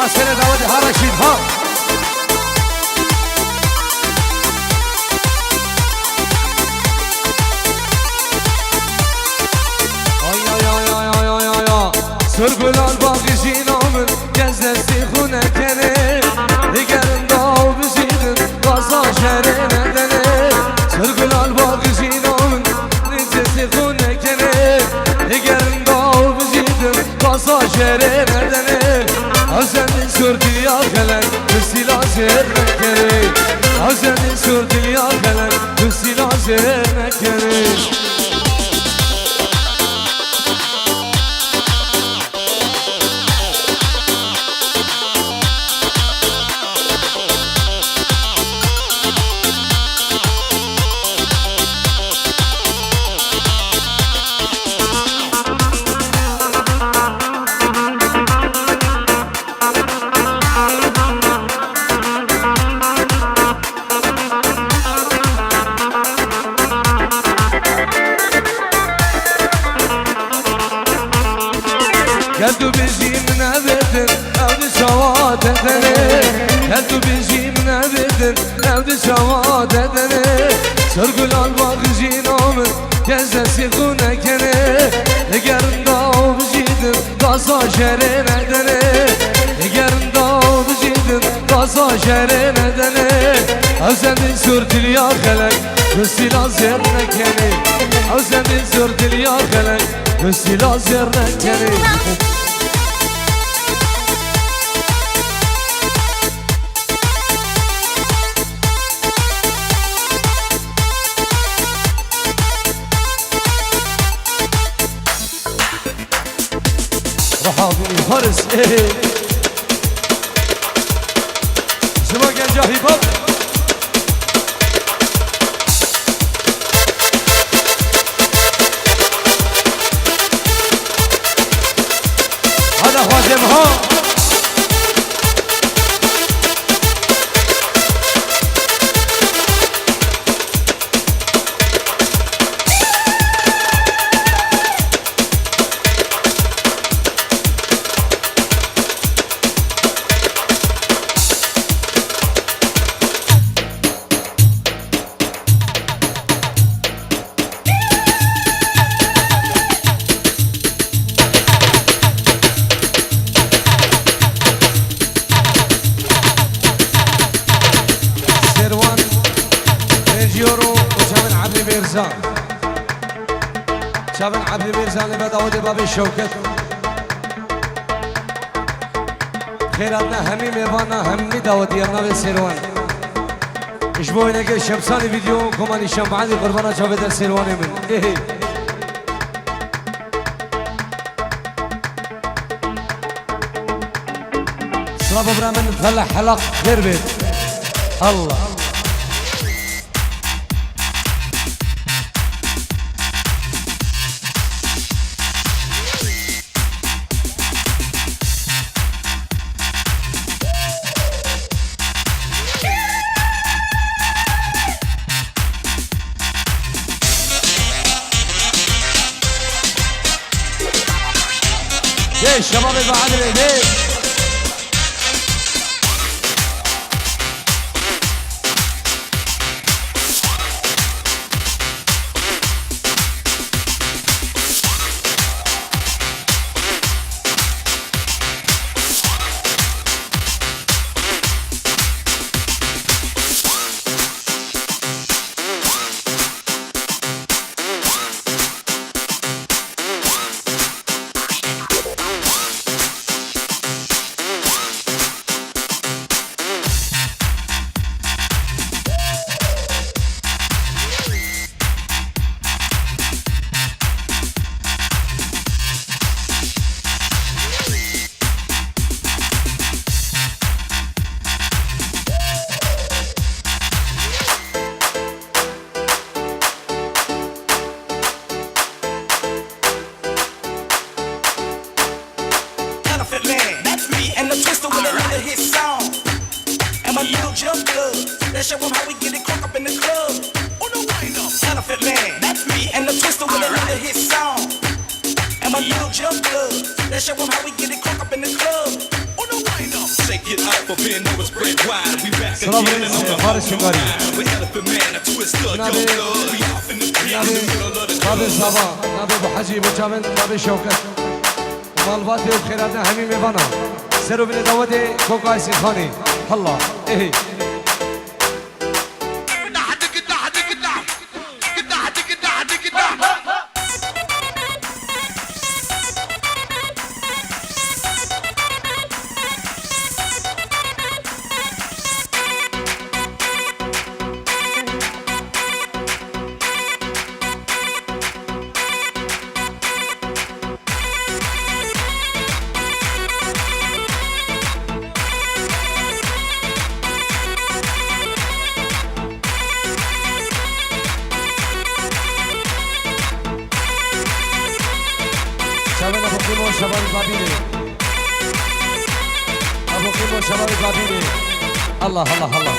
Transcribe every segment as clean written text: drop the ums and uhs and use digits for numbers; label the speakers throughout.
Speaker 1: سنة داود ها رشيد ها سرگل الباقی جینامن گز دستی خونه کنه دیگرم داو بزیدن بازا شهره ندنه سرگل الباقی جینامن گز دستی خونه کنه دیگرم داو بزیدن بازا شهره ندنه Azendin sürdü yağlar Hüsila zermekeri Azendin sürdü yağlar Hüsila zermekeri Geldu bizimle verdin evde savat edene Geldu bizimle verdin evde savat edene Sırgül almak zinamın gezesi kunekene Egerin dav bizidin gaza şeren edene Egerin dav bizidin gaza şeren edene Azendin sürdül yağlar Hüsila zernekene Azendin sürdül yağlar Hüsila zernekene Rahabini Paris Zıva Genca Hip Hop Hadi Hazem ha شابن عبد الميرزان بداود باب الشوكت خيراتنا همي ميوانا همي داود يرنا بالسيروان اشبوه نگه شمساني فيديو كمان شمعاني قربانا جاوه در سيرواني من ايه صلابه برا من فلح حلق غير بيت الله ليش شباب بعد الايدين Let's show them how we get it crunk up in the club. On the wind up, Counterfeit Man, that's me. And the Twister with another hit song. And my little jump club. Let's show them how we get it crunk up in the club. On the wind up.
Speaker 2: Shake it up, but bend over, spread wide. We back
Speaker 1: Salam
Speaker 2: again and on the
Speaker 1: Faris Shingari.
Speaker 2: with Elephant Man, a twister, yo
Speaker 1: Nabi-
Speaker 2: blood. We off in the street, in the middle of the
Speaker 1: نبي صبا نبي ابو حجي ابو جامل نبي شوكت مالباتي وخيراتنا همي ميبانا سرو بن داودي كوكاي سيخاني الله ايه شباب ابو قيمو شباب البابيني ابو قيمو شباب البابيني الله الله الله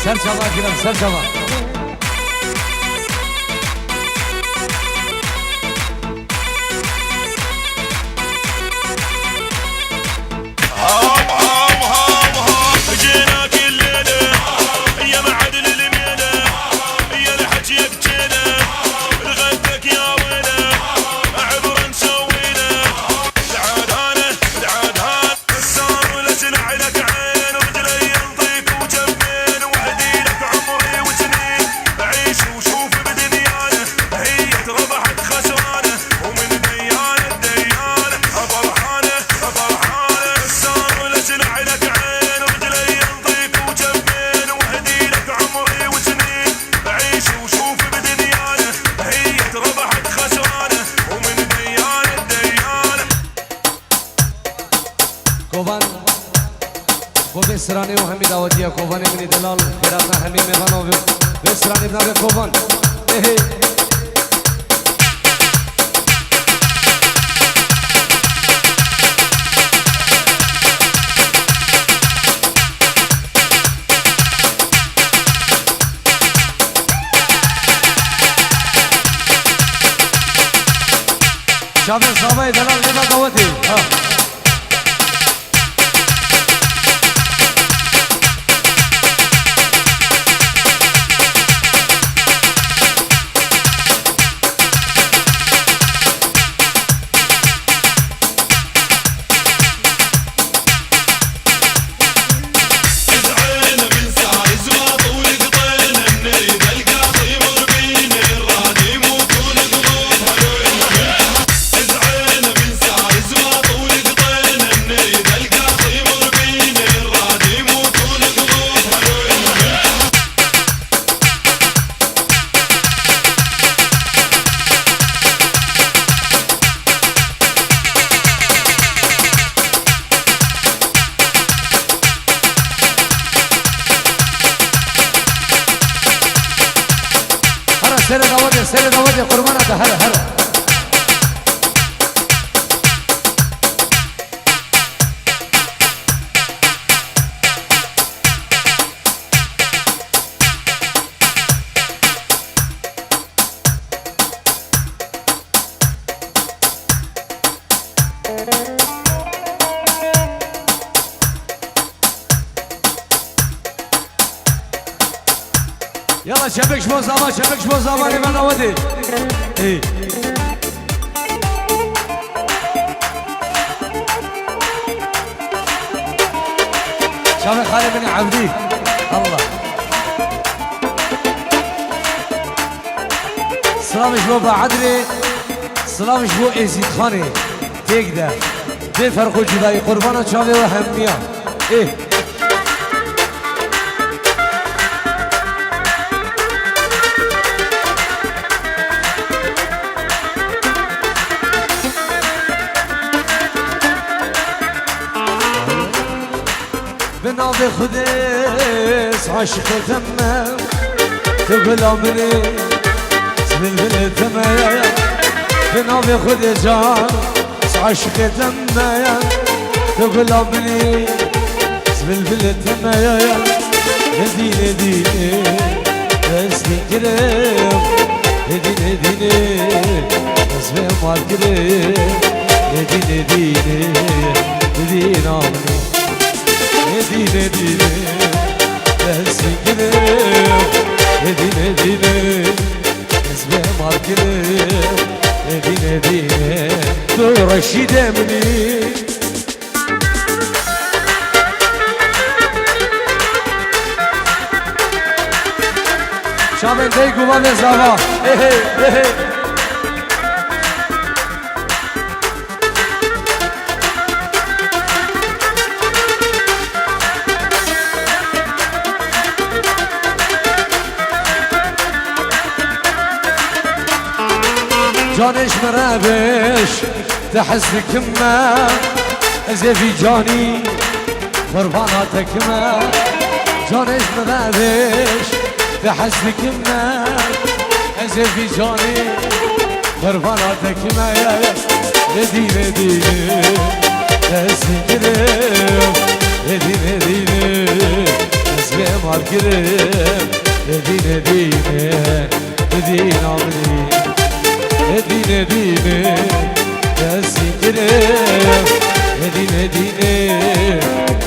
Speaker 1: سرچاوا گیرم سرچاوا
Speaker 3: جينا كل ليلة يا معدن الميلة يا الحجيك جينا لغدك يا ويلة عبر نسوينا العاد هانا السار ولسنا لك عين ورجلي ينطيك وجنبين وهدي لك عمري وسنين أعيش وشوف بدنيانا هي ربحت خسرانة ومن ديانة ديانة فرحانة السار ولسنا لك عين ورجلي ينطيك وجنبين وهدي لك عمري وسنين أعيش وشوف بدنيانا هي ربحت خسرانة ومن ديانة ديانة
Speaker 1: کوبان کوبه سرانی و همی داودیه کوبان منی دلال خیراتنا همی میبانو به سرانی بنابه کوبان اهه شابه صحابه دلال نبا داودی ها سر داودی قربانه ده هر يلا شبك شمو زمان شبك شمو زمان يبان اودي ايه شبك خالد بن عبدي الله سلام شبو بعدري سلام شبو ازيد خاني تقدر دي فرق جداي قربانة شاوي وهمية ايه بنادي خديس عاشق تمام تقول امني سبلبل تمام بنادي خديس عاشق تمام تقول امني سبلبل تمام نديني ديني اسمي كريم نديني ديني اسمي مال كريم نديني ديني نديني امني Edine dine Gelsin gidelim Edine dine Ezbe markilim Edine dine Dur Reşidemni Şaben dey guva ve zava Ehe ehe جانش مرابش تحس كما زي في جاني قرباناتك ما جانش مرابش تحس كما زي في جاني قرباناتك ما نديني ديني تحسن كريم نديني ديني اسمي مال كريم نديني ديني نديني عمري Edine dine Yazıkırım Edine dine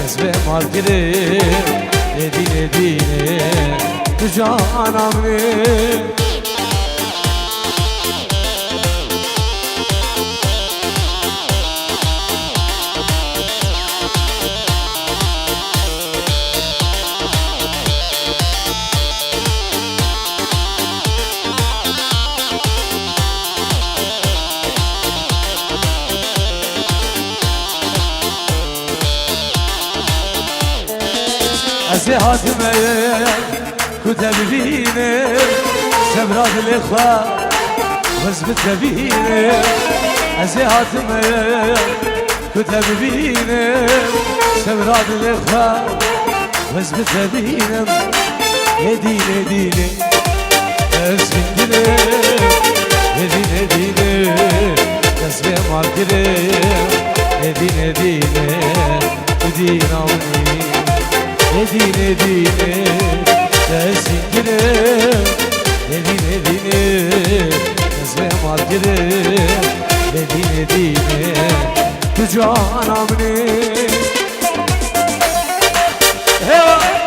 Speaker 1: Ezbe markırım Edine dine Canamı أزهاتمي كتب بيني سبراد الإخوة وزبت بيني أزهاتمي كتب بيني سبراد الإخوة وزبت بيني يديني ديني أزبندني يديني ديني تسبي مالكري يديني ديني وديناوني Edine dine Gelsin gidelim Edine dine Ezbe markirim Edine dine Tu canamni Heva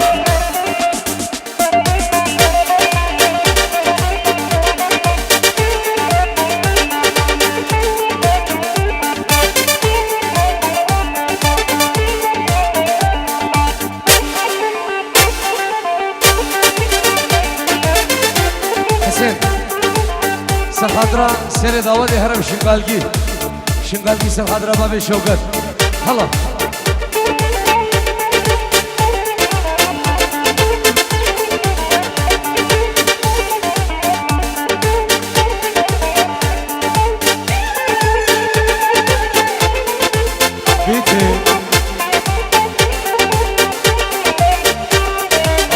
Speaker 1: سرخادرا سر دعوت هرم شنگالگی سرخادرا باب شوکت حالا بیتی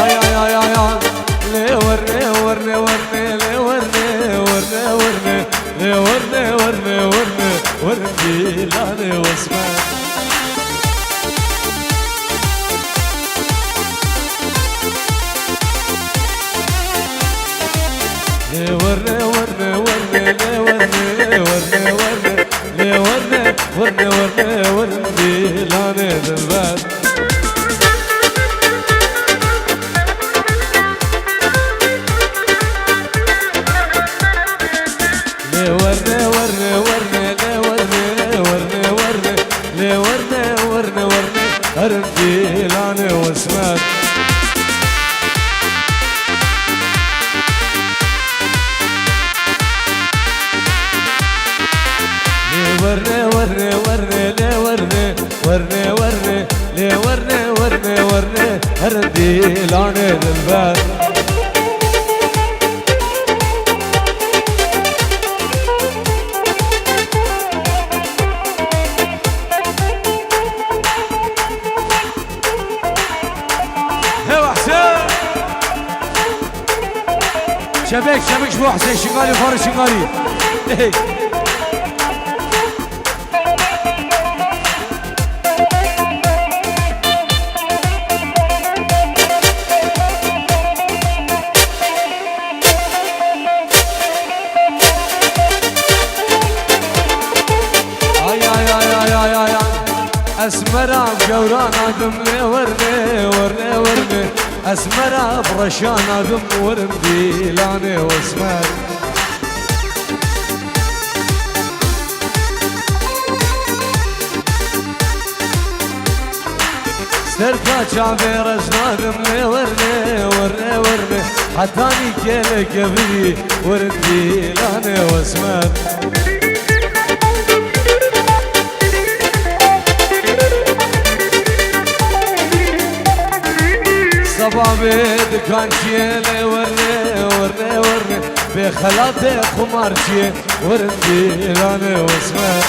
Speaker 1: ay ay ay ay le ورنه ورنه ورنه le ورنه ورنه ورنه le ورنه ورنه ورنه ورنه لانه واسمه le ورنه ورنه ورنه le ورنه ورنه ورنه le ورنه ورنه ورنه ورنه لانه دلبر Arıfilane Osman Ne var ne var ne وردي لاني دلبر شبك شبو حسين شنغالي وفارس شنغالي اسمرا بجوران ادم ورني ورني ورني اسمرا برشان ادم ورن ديلاني واسمر سركا شافير ازنادم ورني ورني ورني حتاني كيلك يبري ورن ديلاني واسمر صبابي دكان شيلي ورني ورني ورني بخلاتي خمار شي ورني لاني واسمه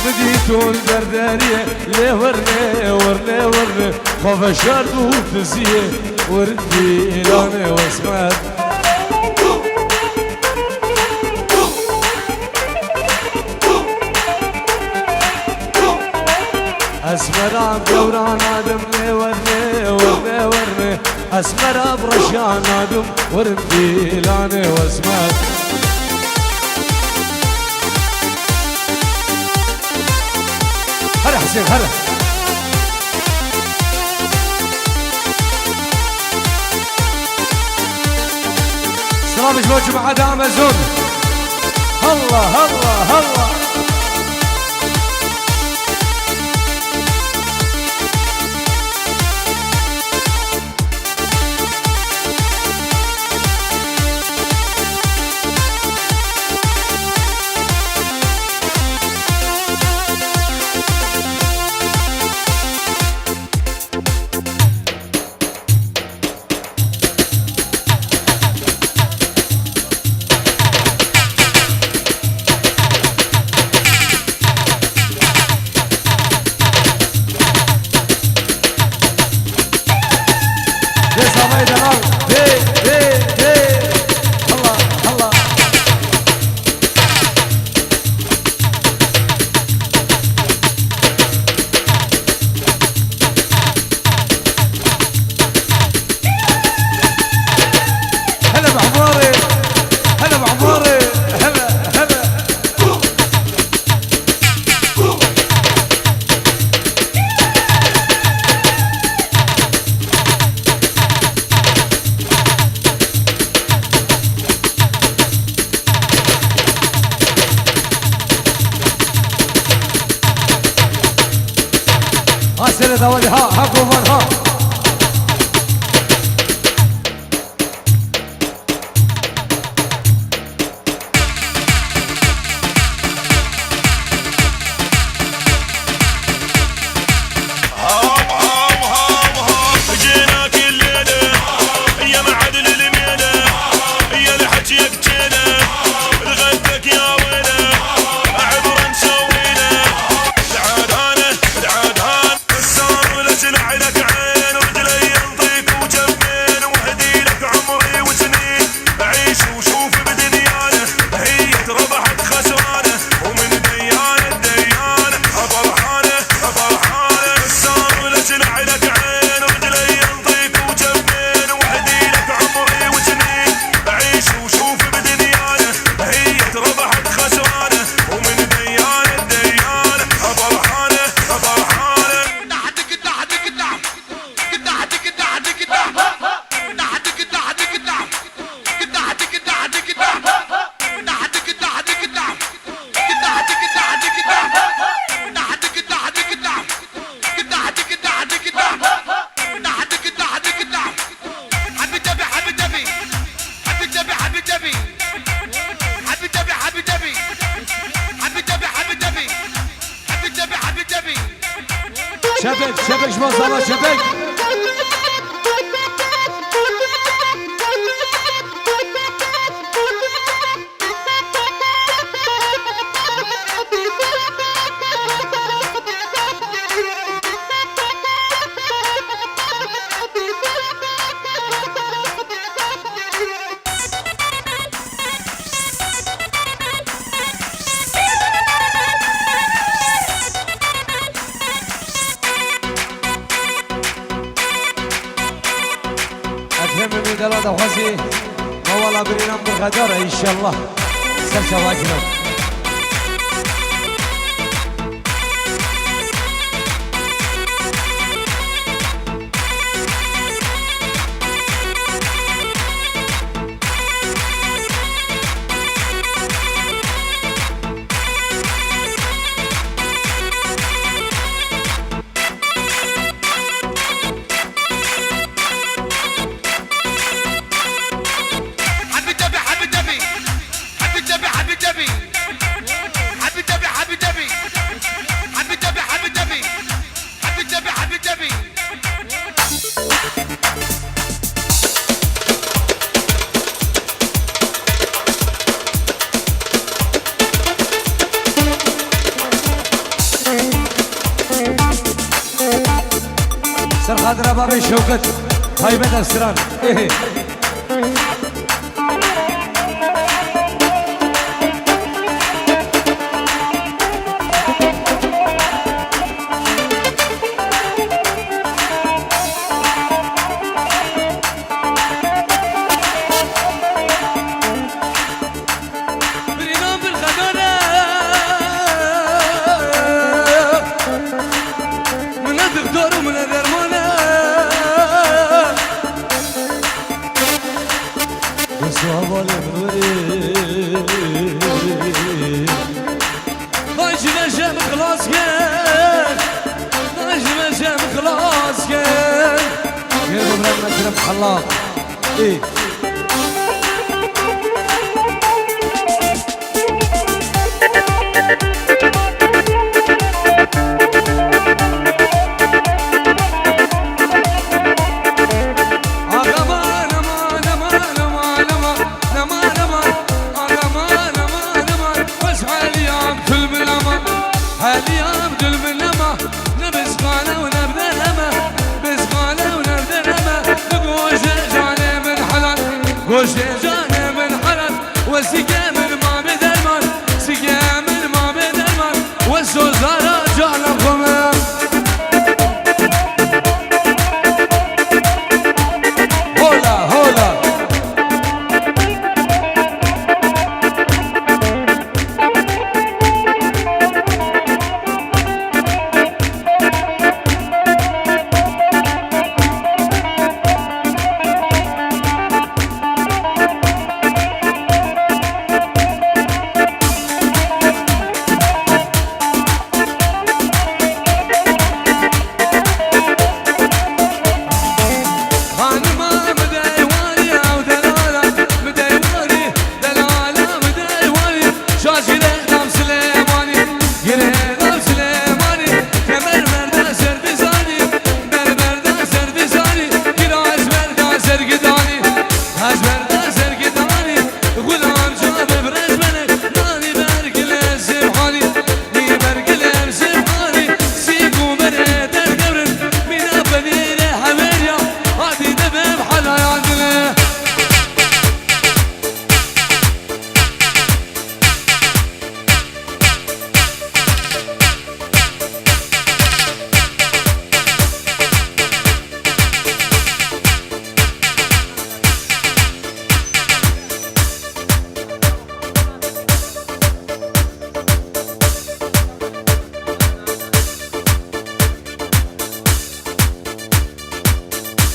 Speaker 1: بديتو البردارية ليه ورني ورني ورني خوف شرد وتزيه ورني لاني واسمه اسمرا بدوران ادم ورني ورني ورني اسمرا برشان ادم ورني لاني واسمر هلا حسين هلا سلام جوج بعد امازون هلا هلا هلا سيرة دولي ها كوفان ها
Speaker 3: عينك عين
Speaker 1: شبك شبك شبك صلاة شبك. أكرم من دلالة وخزي ما والله برينا بغدارة إن شاء الله. سلسة واكرم سر خاطر بابي شوكت هايبة السران. الله ايه وشجانة من حرم وسقى من ما بدرمان سقى من ما بدرمان والسوزارة جانا خمام هولا هولا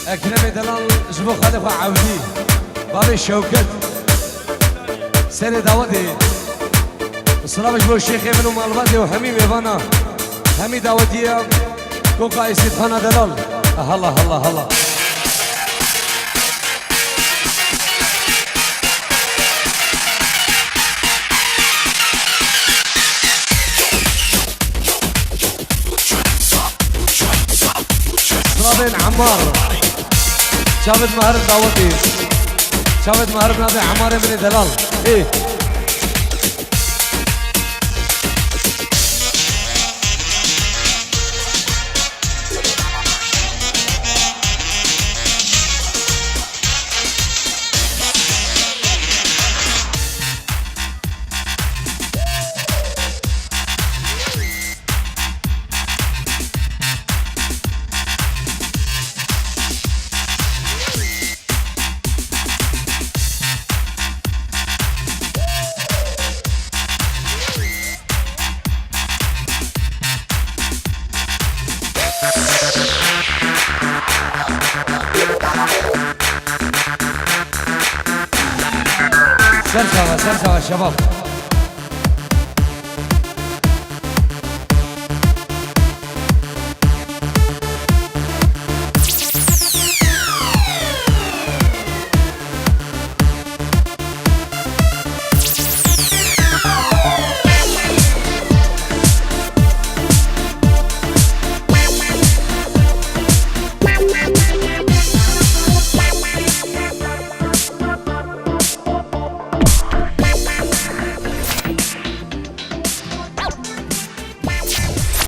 Speaker 1: أكرم دلال جبو خالف عودي بابي شوكت سنة داودي السلام جبو الشيخ ابن مالبادي وحميم يفانا همي داودية كوكا يسيد خانا دلال هلا هلا هلا رابين عمار شافت مهر داوتي شافت مهر بنادي عمار من دلال ايه سرسوا سرسوا الشباب